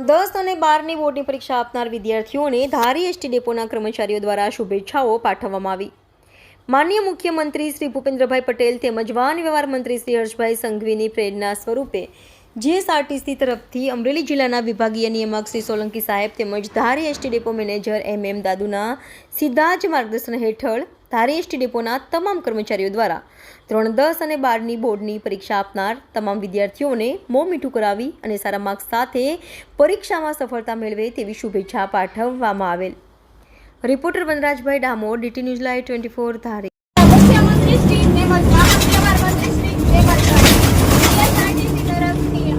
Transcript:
10 અને 12ની બોર્ડની પરીક્ષા આપનાર વિદ્યાર્થીઓને ધારી એસટી ડેપોના કર્મચારીઓ દ્વારા શુભેચ્છાઓ પાઠવવામાં આવી। માનનીય મુખ્યમંત્રી શ્રી ભૂપેન્દ્રભાઈ પટેલ તેમજ વાહન વ્યવહાર મંત્રી શ્રી હર્ષભાઈ સંઘવીની પ્રેરણા સ્વરૂપે જીએસઆરટીસી તરફથી અમરેલી જિલ્લાના વિભાગીય નિયામક શ્રી સોલંકી સાહેબ તેમજ ધારી એસટી ડેપો મેનેજર MM દાદુના સીધા જ માર્ગદર્શન હેઠળ ધારી એસટી ડેપોના તમામ કર્મચારીઓ દ્વારા ધોરણ 10 અને 12ની બોર્ડની પરીક્ષા આપનાર તમામ વિદ્યાર્થીઓને મોં મીઠું કરાવી અને સારા માર્ક્સ સાથે પરીક્ષામાં સફળતા મેળવે તેવી શુભેચ્છા પાઠવવામાં આવેલ। Reporter વનરાજભાઈ Damor, DT news live 24 ધારી। મુખ્યમંત્રી શ્રી તેમજ વાહન વ્યવહાર મંત્રી શ્રી તેમજ જીએસઆરટીસી તરફથી